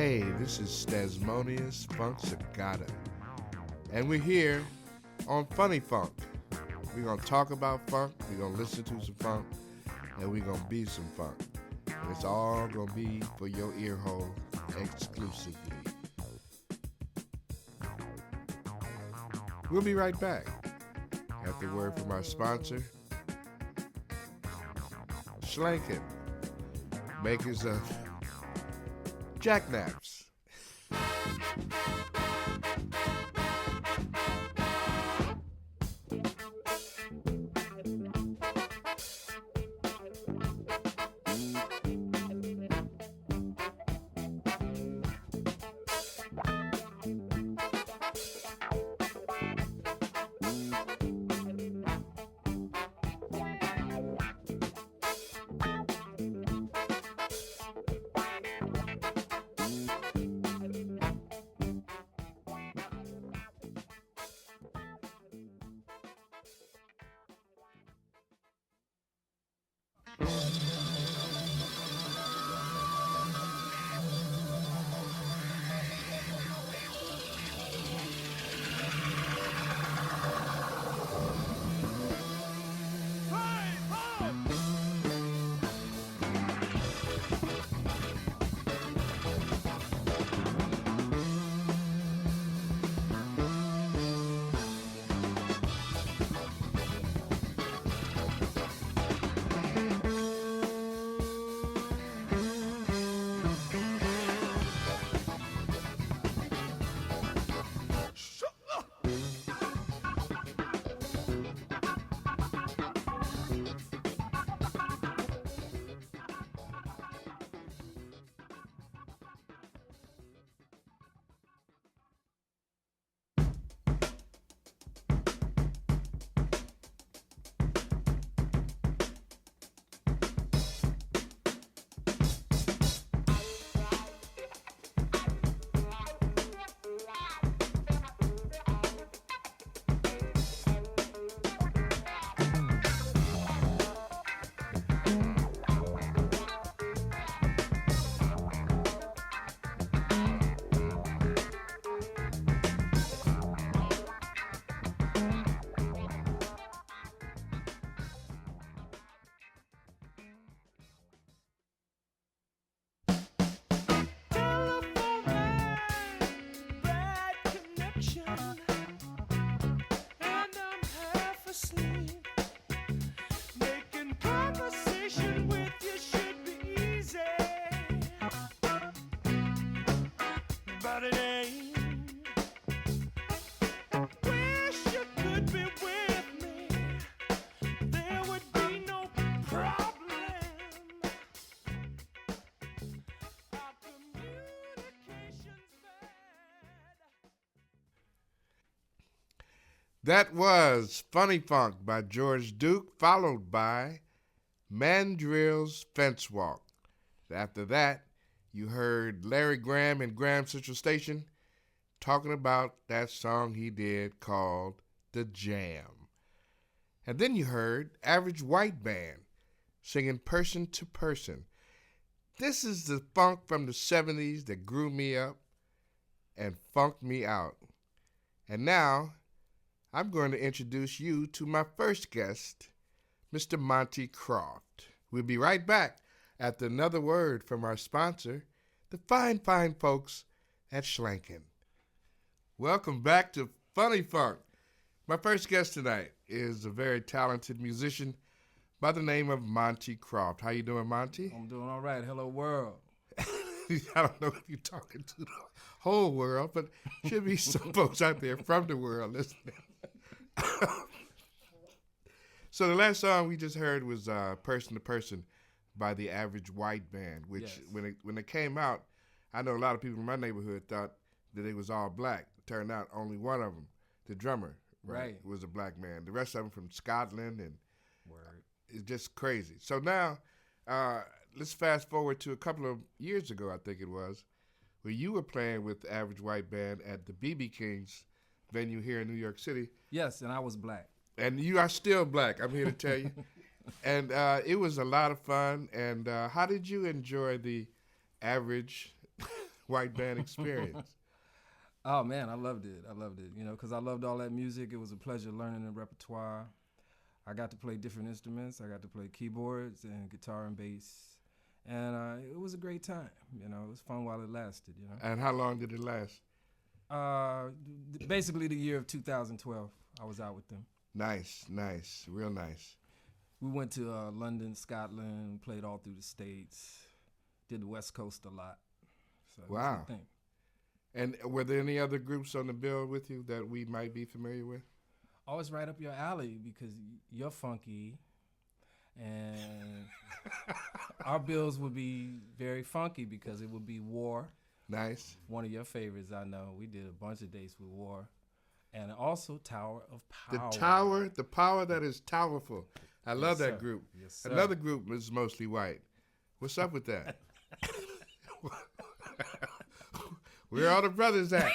Hey, this is Stasmonius Funk Sagata, and we're here on Funny Funk. We're going to talk about funk, we're going to listen to some funk, and we're going to be some funk. And it's all going to be for your ear hole exclusively. We'll be right back after word from our sponsor, Schlanken, makers of Jackknaps. That was Funny Funk by George Duke, followed by Mandrill's Fence Walk. After that, you heard Larry Graham and Graham Central Station talking about that song he did called The Jam. And then you heard Average White Band singing Person to Person. This is the funk from the 70s that grew me up and funked me out. And now, I'm going to introduce you to my first guest, Mr. Monte Croft. We'll be right back after another word from our sponsor, the fine folks at Schlanken. Welcome back to Funny Funk. My first guest tonight is a very talented musician by the name of Monte Croft. How you doing, Monte? I'm doing all right. Hello, world. I don't know if you're talking to the whole world, but should be some folks out there from the world listening. So the last song we just heard was Person to Person by the Average White Band, which Yes. when it came out, I know a lot of people in my neighborhood thought that it was all black. It turned out only one of them, the drummer, Right. was a black man. The rest of them from Scotland, and Word. it's just crazy. So now, let's fast forward to a couple of years ago, I think it was, where you were playing with the Average White Band at the BB King's venue here in New York City. Yes, and I was black. And you are still black, I'm here to tell you. And it was a lot of fun. And how did you enjoy the Average white band experience? Oh man, I loved it. I loved it. You know, because I loved all that music. It was a pleasure learning the repertoire. I got to play different instruments. I got to play keyboards and guitar and bass, and it was a great time. You know, it was fun while it lasted. You know. And how long did it last? Basically the year of 2012, I was out with them. Nice, real nice. We went to London, Scotland, played all through the States, did the West Coast a lot. So Wow. That's the thing. And were there any other groups on the bill with you that we might be familiar with? Always right up your alley because you're funky, and our bills would be very funky because it would be War. Nice. One of your favorites, I know. We did a bunch of dates with War. And also Tower of Power. The power that is towerful. I love that sir. group. Yes, sir. Another group is mostly white. What's up with that? Where are all the brothers at?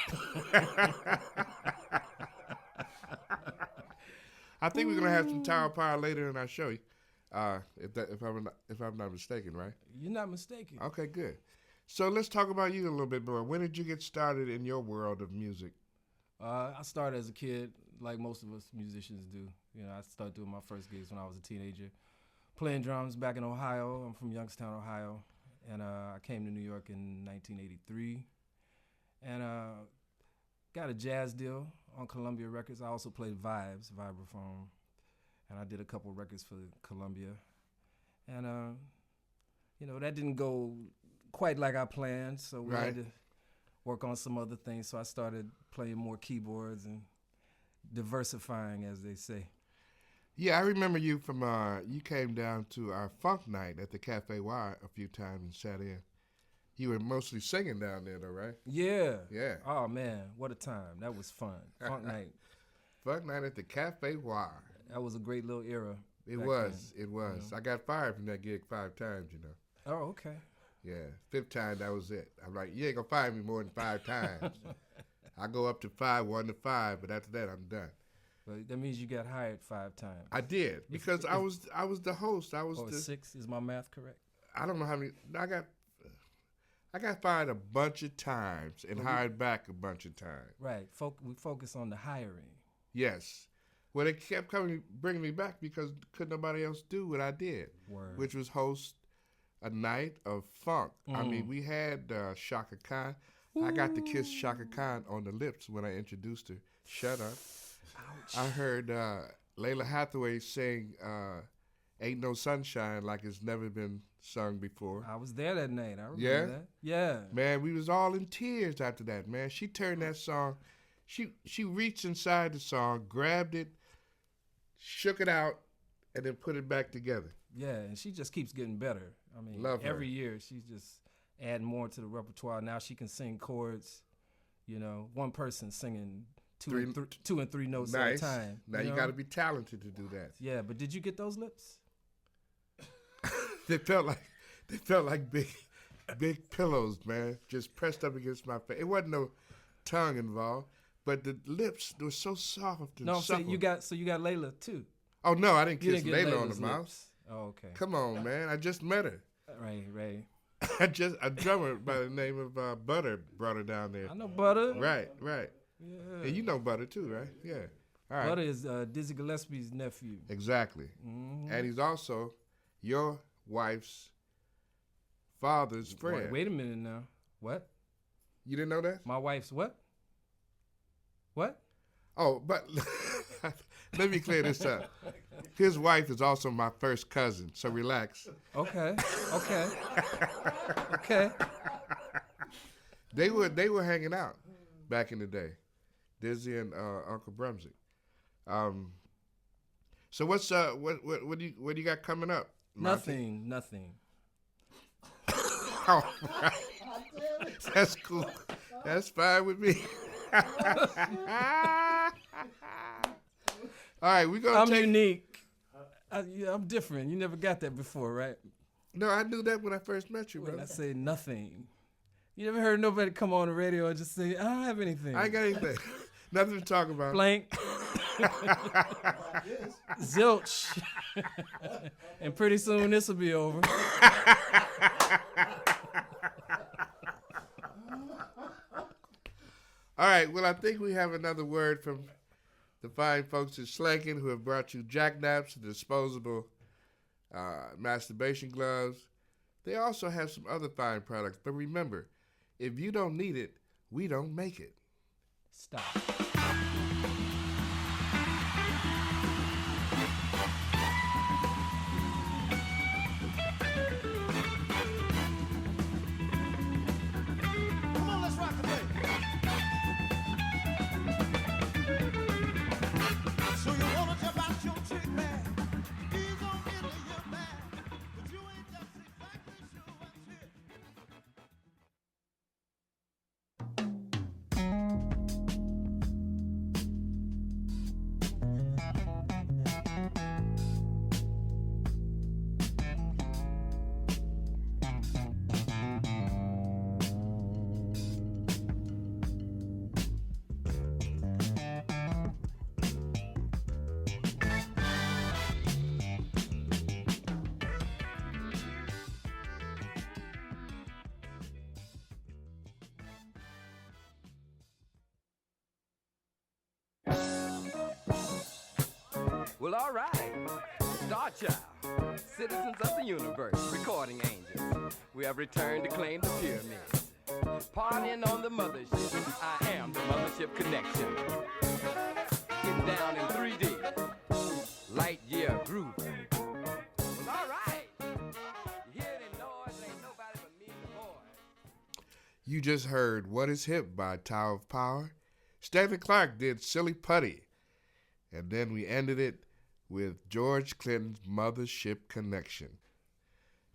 I think we're gonna have some Tower of Power later in our show. If I'm not mistaken, right? You're not mistaken. Okay, good. So let's talk about you a little bit more. When did you get started in your world of music? I started as a kid, like most of us musicians do. You know, I started doing my first gigs when I was a teenager, playing drums back in Ohio. I'm from Youngstown, Ohio, and I came to New York in 1983, and got a jazz deal on Columbia Records. I also played vibraphone, and I did a couple records for Columbia, and you know, that didn't go quite like I planned, so we had to work on some other things. So I started playing more keyboards and diversifying, as they say. Yeah, I remember you from, you came down to our funk night at the Cafe Y a few times and sat in. You were mostly singing down there, though, right? Yeah. Yeah. Oh, man, what a time. That was fun. Funk night. Funk night at the Cafe Y. That was a great little era. It was. You know? I got fired from that gig 5 times, you know. Oh, okay. Yeah, 5th time, that was it. I'm like, you ain't gonna fire me more than 5 times. I go up to 5, 1 to 5, but after that, I'm done. But that means you got hired 5 times. I did because I was the host. I was Oh, the 6 is my math correct? I don't know how many. I got fired a bunch of times and hired back a bunch of times. Right. We focus on the hiring. Yes. Well, they kept bringing me back because couldn't nobody else do what I did, Word. which was host a night of funk. I mean, we had Shaka Khan. I got to kiss Shaka Khan on the lips when I introduced her. Shut up. Ouch. I heard Layla Hathaway sing Ain't No Sunshine like it's never been sung before. I was there that night. I remember that. Yeah. Man, we was all in tears after that, man. She turned that song, she reached inside the song, grabbed it, shook it out, and then put it back together. Yeah, and she just keeps getting better. I mean, Love her. every year she's just adding more to the repertoire. Now she can sing chords, you know, one person singing two and three notes at a time. Now you got to be talented to do that. Yeah, but did you get those lips? They felt like big pillows, man, just pressed up against my face. It wasn't no tongue involved, but the lips were so soft and No, I'm saying supple. you got Layla too. Oh no, I didn't You kiss didn't get Layla on the Layla's mouth. lips. Oh, okay. Come on, man, I just met her. Right. A drummer by the name of Butter brought her down there. I know Butter. Right. Yeah. And you know Butter too, right? Yeah. All right. Butter is Dizzy Gillespie's nephew. Exactly. Mm-hmm. And he's also your wife's father's friend. Wait a minute now. What? You didn't know that? My wife's what? What? Oh, but let me clear this up. His wife is also my first cousin, so relax. Okay. They were hanging out back in the day, Dizzy and Uncle Brumsy. So what do you got coming up? Monte? Nothing. Oh, right. That's cool. That's fine with me. All right, we're gonna I'm take. unique. I'm different. You never got that before, right? No, I knew that when I first met you, When bro. I say nothing. You never heard nobody come on the radio and just say, I don't have anything. I ain't got anything. Nothing to talk about. Blank. Zilch. And pretty soon this will be over. All right, well, I think we have another word from the fine folks at Schlenken who have brought you jackknaps, disposable masturbation gloves. They also have some other fine products. But remember, if you don't need it, we don't make it. Stop. Come on, let's rock and play. So you wanna jump out your chick bag? Ease on into your bag, but you ain't just exactly sure what's here. Well, all right. Star Child, citizens of the universe, recording angels. We have returned to claim the pyramids. Partying on the mothership. I am the mothership connection. Getting down in 3D. Light year groove. Well, all right. You hear the noise? Ain't nobody but me and the boy. You just heard What Is Hip by Tower of Power. Stanley Clarke did Silly Putty. And then we ended it with George Clinton's Mothership Connection.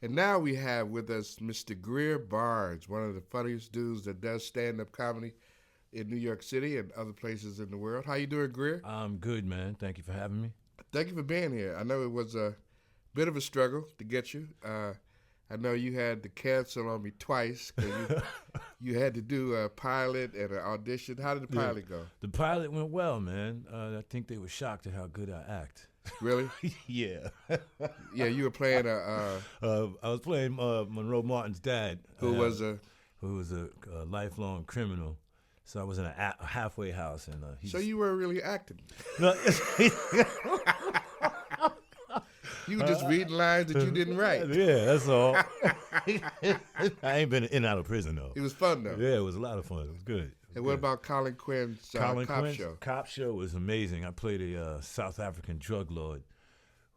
And now we have with us Mr. Greer Barnes, one of the funniest dudes that does stand-up comedy in New York City and other places in the world. How you doing, Greer? I'm good, man. Thank you for having me. Thank you for being here. I know it was a bit of a struggle to get you. I know you had to cancel on me twice because you had to do a pilot and an audition. How did the pilot go? The pilot went well, man. I think they were shocked at how good I act. Really? Yeah. Yeah, you were playing I was playing Monroe Martin's dad, who was a lifelong criminal. So I was in a halfway house, and So you were really acting. No, You were just reading lines that you didn't write. yeah, that's all. I ain't been in and out of prison though. It was fun though. Yeah, it was a lot of fun. It was good. And what about Colin Quinn's Cop Show? Cop Show was amazing. I played a South African drug lord,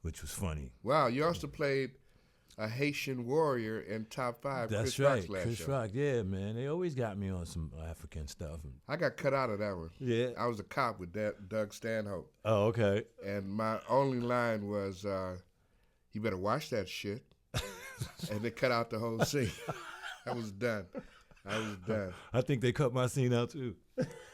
which was funny. Wow, you also played a Haitian warrior in Top 5. That's Chris right, Rock's last Chris show. Rock. Yeah, man. They always got me on some African stuff. I got cut out of that one. Yeah. I was a cop with Doug Stanhope. Oh, okay. And my only line was, you better watch that shit. And they cut out the whole scene. I was done. I think they cut my scene out too.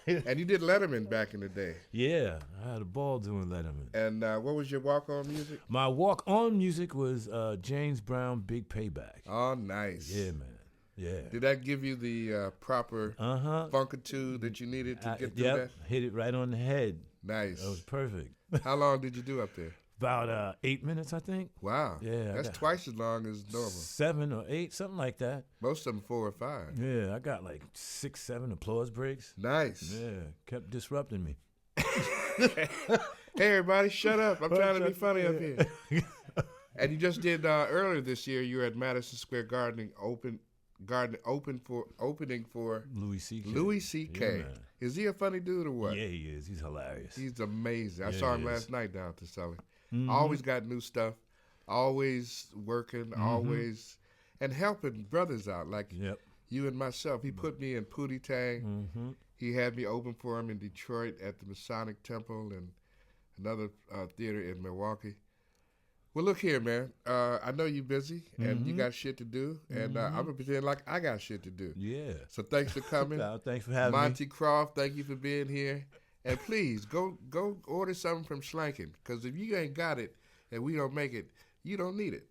And you did Letterman back in the day. Yeah, I had a ball doing Letterman. And what was your walk-on music? My walk-on music was James Brown, Big Payback. Oh, nice. Yeah, man. Yeah. Did that give you the proper funkitude that you needed to get through that? Hit it right on the head. Nice. That was perfect. How long did you do up there? About 8 minutes, I think. Wow. Yeah, That's twice as long as normal. 7 or 8, something like that. Most of them 4 or 5. Yeah, I got like 6, 7 applause breaks. Nice. Yeah, kept disrupting me. Hey, everybody, shut up. I'm trying to be funny up here. And you just did, earlier this year, you were at Madison Square Garden opening for Louis C.K. Louis C.K. Yeah, man. Is he a funny dude or what? Yeah, he is. He's hilarious. He's amazing. I Yeah, saw him he is. last night down to Sully. Mhm. Always got new stuff. Always working. Always. And helping brothers out. Like Yep. you and myself. He put me in Pootie Tang. Mm-hmm. He had me open for him in Detroit at the Masonic Temple and another theater in Milwaukee. Well, look here, man. I know you're busy and you got shit to do, and I'm going to pretend like I got shit to do. Yeah. So thanks for coming. No, thanks for having Monte me. Croft, thank you for being here. And please, go order something from Schlenken, because if you ain't got it and we don't make it, you don't need it.